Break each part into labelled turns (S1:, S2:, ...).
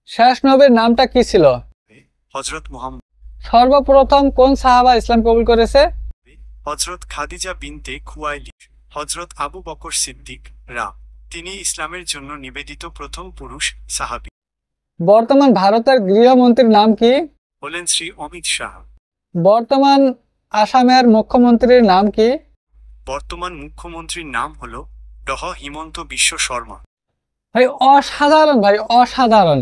S1: শেষ নবীর নামটা কি ছিল?
S2: হযরত মুহাম্মদ।
S1: সর্বপ্রথম কোন সাহাবা ইসলাম কবুল করেছে?
S2: হযরত খাদিজা বিনতে খুয়াইলিদ। হযরত আবু বকর সিদ্দিক রা। তিনি ইসলামের জন্য নিবেদিত প্রথম পুরুষ সাহাবী।
S1: বর্তমান ভারতের গৃহমন্ত্রীর নাম কি?
S2: হলেন শ্রী অমিত শাহ।
S1: বর্তমান আসামের মুখ্যমন্ত্রীর নাম কি?
S2: বর্তমান মুখ্যমন্ত্রীর নাম হল ডহ হিমন্ত বিশ্ব শর্মা।
S1: ভাই অসাধারণ, ভাই অসাধারণ।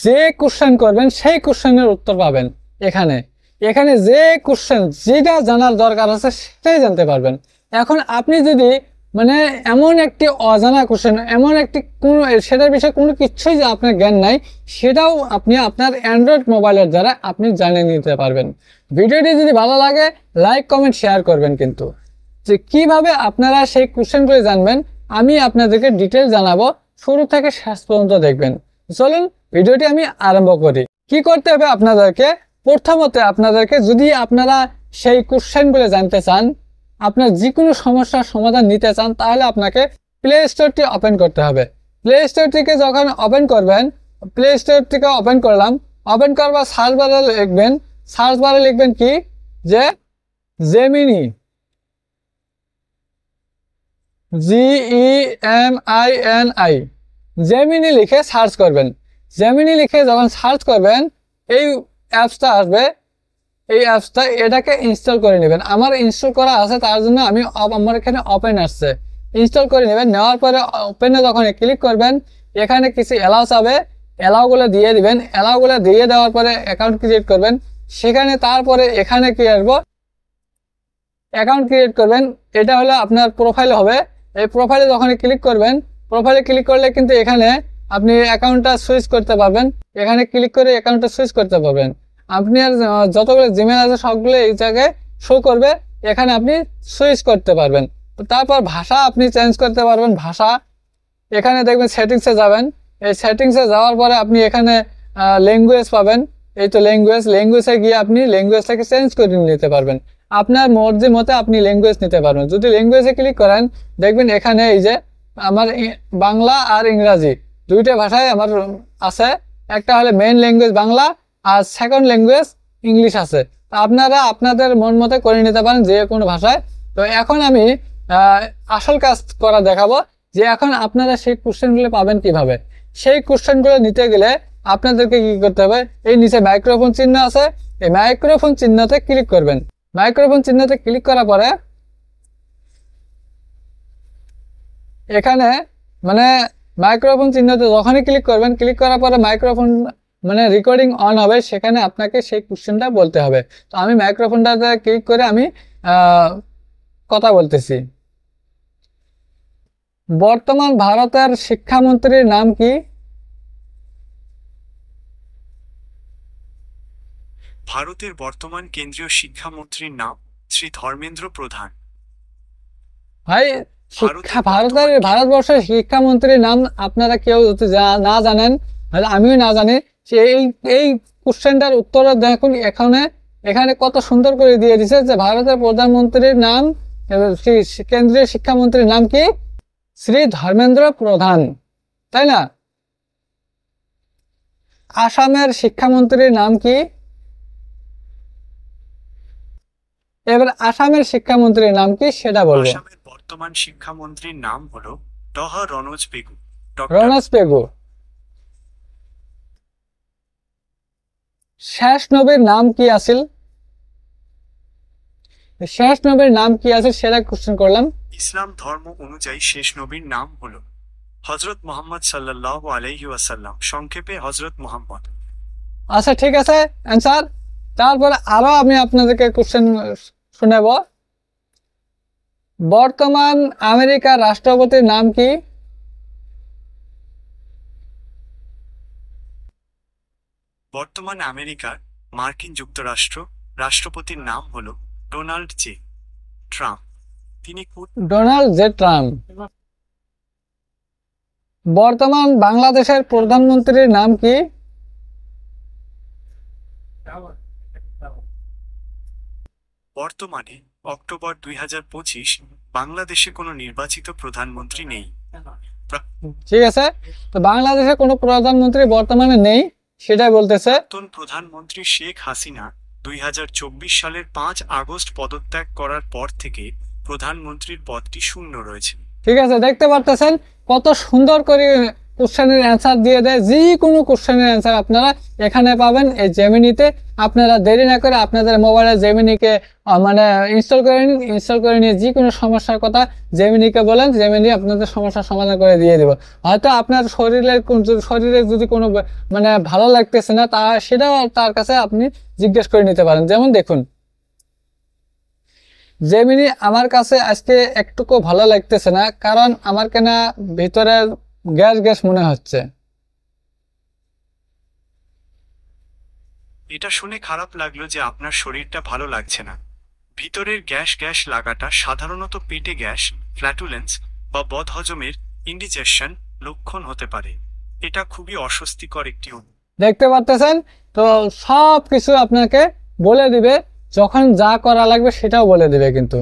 S1: যে কোশ্চেন করবেন সেই কোশ্চেনের উত্তর পাবেন এখানে। এখানে যে কোশ্চেন যেটা জানার দরকার আছে সেটাই জানতে পারবেন। এখন আপনি যদি মানে এমন একটি অজানা কোশ্চেন, এমন একটি কোনো সেটার বিষয়ে কোনো কিছুই যে আপনার জ্ঞান নাই, সেটাও আপনি আপনার অ্যান্ড্রয়েড মোবাইলের দ্বারা আপনি জানিয়ে নিতে পারবেন। ভিডিওটি যদি ভালো লাগে লাইক কমেন্ট শেয়ার করবেন। কিন্তু যে কিভাবে আপনারা সেই কোশ্চেনগুলো জানবেন আমি আপনাদেরকে ডিটেল জানাবো, শুরু থেকে শেষ পর্যন্ত দেখবেন। চলুন ভিডিওটি আমি আরম্ভ করি। কি করতে হবে আপনাদেরকে? প্রথমত আপনাদেরকে যদি আপনারা সেই কোশ্চেনগুলো জানতে চান, আপনার যে কোনো সমস্যার সমাধান নিতে চান, তাহলে আপনাকে প্লে স্টোরটি ওপেন করতে হবে। প্লে স্টোরটিকে যখন ওপেন করবেন, প্লে স্টোরটিকে ওপেন করলাম, ওপেন করবার সার্চ বারে লিখবেন কি যে জেমিনি, GEMINI, জেমিনি লিখে সার্চ করবেন। জেমিনি লিখে যখন সার্চ করবেন এই অ্যাপসটা আসবে। এই অ্যাপসটা এটাকে ইনস্টল করে নেবেন। আমার ইনস্টল করা আছে, তার জন্য আমার এখানে ওপেন আসছে। ইনস্টল করে নেবেন। নেওয়ার পরে ওপেনে যখন ক্লিক করবেন এখানে কিছু অ্যালাউ চাবে, অ্যালাউগুলো দিয়ে দিবেন। অ্যালাউগুলো দিয়ে দেওয়ার পরে অ্যাকাউন্ট ক্রিয়েট করবেন। সেখানে তারপরে এখানে কি আসবো, অ্যাকাউন্ট ক্রিয়েট করবেন। এটা হলো আপনার প্রোফাইল হবে। এই প্রোফাইলে যখন ক্লিক করবেন, প্রোফাইলে ক্লিক করলে কিন্তু এখানে আপনি অ্যাকাউন্টটা সুইচ করতে পারবেন। এখানে ক্লিক করে অ্যাকাউন্টটা সুইচ করতে পারবেন। আপনি আর যতগুলো জিমেল আছে সবগুলো এই জায়গায় শো করবে, এখানে আপনি সুইচ করতে পারবেন। তারপর ভাষা আপনি চেঞ্জ করতে পারবেন। ভাষা এখানে দেখবেন সেটিংসে যাবেন। এই সেটিংসে যাওয়ার পরে আপনি এখানে ল্যাঙ্গুয়েজ পাবেন। এই তো ল্যাঙ্গুয়েজে গিয়ে আপনি ল্যাঙ্গুয়েজটাকে চেঞ্জ করে নিতে পারবেন। আপনার মর্জি মতে আপনি ল্যাঙ্গুয়েজ নিতে পারবেন। যদি ল্যাঙ্গুয়েজে ক্লিক করেন দেখবেন এখানে এই যে আমার বাংলা আর ইংরাজি দুইটা ভাষায় আমার আছে। একটা হলে মেইন ল্যাঙ্গুয়েজ বাংলা আর সেকেন্ড ল্যাঙ্গুয়েজ ইংলিশ আছে। আপনারা আপনাদের মন মতে করে নিতে পারেন যে কোনো ভাষায়। তো এখন আমি আসল কাজ করা দেখাবো যে এখন আপনারা সেই কোশ্চেনগুলো পাবেন কিভাবে। সেই কোশ্চেনগুলো নিতে গেলে আপনাদেরকে কি করতে হবে, এই নিচে মাইক্রোফোন চিহ্ন আছে, এই মাইক্রোফোন চিহ্নতে ক্লিক করবেন। মাইক্রোফোন চিহ্নতে ক্লিক করার পরে এখানে মানে মাইক্রোফোন চিহ্নতে যখনই ক্লিক করবেন, ক্লিক করার পরে মাইক্রোফোন মানে রেকর্ডিং অন হবে, সেখানে আপনাকে সেই কোশ্চেনটা বলতে হবে। তো আমি মাইক্রোফোনটাতে ক্লিক করে আমি কথা বলতেছি। বর্তমান ভারতের শিক্ষামন্ত্রীর নাম কি?
S2: ভারতের বর্তমান কেন্দ্রীয় শিক্ষামন্ত্রীর নাম শ্রী ধর্মেন্দ্র প্রধান।
S1: ভাই ভারতবর্ষের শিক্ষামন্ত্রীর নাম আপনারা কেউ যদি না জানেন, আমিও না জানি, এই কোশ্চেনটার উত্তর দেখুন। এখানে কত সুন্দর করে দিয়ে দিছে যে ভারতের প্রধানমন্ত্রীর নাম, কেন্দ্রীয় শিক্ষামন্ত্রীর নাম কি? শ্রী ধর্মেন্দ্র প্রধান, তাই না? আসামের শিক্ষামন্ত্রীর নাম কি? এবার আসামের শিক্ষামন্ত্রীর নাম কি সেটা বলবো।
S2: আসামের বর্তমান শিক্ষামন্ত্রীর নাম হলো ডহ রনোজ পেগু।
S1: শেষ নবীর নাম কি আছিল? শেষ নবীর নাম কি আছে সেটা কোশ্চেন করলাম।
S2: ইসলাম ধর্ম অনুযায়ী শেষ নবীর নাম হলো হযরত মুহাম্মদ সাল্লাল্লাহু আলাইহি ওয়াসাল্লাম, সংক্ষেপে হযরত মুহাম্মদ।
S1: আচ্ছা ঠিক আছে, অ্যান্সার। তারপরে আরো আমি আপনাদেরকে কোশ্চেন শুনাব। বর্তমান আমেরিকার রাষ্ট্রপতির নাম কি?
S2: বর্তমান আমেরিকার মার্কিন যুক্তরাষ্ট্র রাষ্ট্রপতির নাম হলো ডোনাল্ড জে ট্রাম্প। তিনি
S1: ডোনাল্ড জে ট্রাম্প। বর্তমান বাংলাদেশের প্রধানমন্ত্রীর নাম কি?
S2: বর্তমানে অক্টোবর 2025 বাংলাদেশে কোনো নির্বাচিত প্রধানমন্ত্রী নেই।
S1: ঠিক আছে, তো বাংলাদেশে কোনো প্রধানমন্ত্রী বর্তমানে নেই। সেটাই বলতেছে।
S2: প্রাক্তন প্রধানমন্ত্রী শেখ হাসিনা 2024 সালের 5 আগস্ট পদত্যাগ করার পর থেকে প্রধানমন্ত্রীর পদটি শূন্য রয়েছে।
S1: ঠিক আছে, দেখতে পারতেছেন কত সুন্দর করে কোশ্চেনের অ্যান্সার দিয়ে দেয়। যে কোনো কোশ্চেনের অ্যান্সার আপনারা এখানে পাবেন এই জেমিনিতে। আপনারা দেরি না করে আপনাদের মোবাইলে জেমিনিকে মানে ইনস্টল করে নিন। ইনস্টল করে নিয়ে যে কোনো সমস্যার কথা জেমিনিকে বলেন, জেমিনি আপনাদের সমস্যার সমাধান করে দিয়ে দেব। হয়তো আপনার শরীরে যদি কোনো মানে ভালো লাগতেছে না, সেটাও তার কাছে আপনি জিজ্ঞেস করে নিতে পারেন। যেমন দেখুন, জেমিনি আমার কাছে আজকে একটুকু ভালো লাগতেছে না, কারণ আমার কেনা ভিতরে গ্যাস গ্যাস মনে হচ্ছে।
S2: এটা শুনে খারাপ লাগলো যে আপনার শরীরটা ভালো লাগছে না। ভিতরের গ্যাস গ্যাস লাগাটা সাধারণত পেটে গ্যাস, ফ্ল্যাটুলেন্স বা বদহজমের ইন্ডিজেশন লক্ষণ হতে পারে। এটা খুবই অস্বস্তিকর একটি
S1: দেখতে পারতেছেন, তো সব কিছু আপনাকে বলে দিবে, যখন যা করা লাগবে সেটাও বলে দিবে। কিন্তু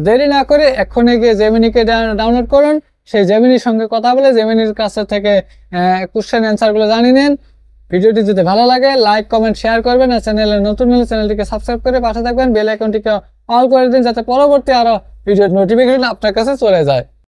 S1: দেরি না করে এক্ষুনি গিয়ে জেমিনিকে ডাউনলোড করুন। সেই জেমিনির সঙ্গে কথা বলে জেমিনির কাছে থেকে কোশ্চেন অ্যান্সারগুলো জানিয়ে নিন। ভিডিওটি যদি ভালো লাগে লাইক কমেন্ট শেয়ার করবেন, আর চ্যানেলে নতুন হলে চ্যানেলটিকে সাবস্ক্রাইব করে পাশে থাকবেন। বেল আইকনটিকে অল করে দিন, যাতে পরবর্তী আরো ভিডিওর নোটিফিকেশন আপনার কাছে চলে যায়।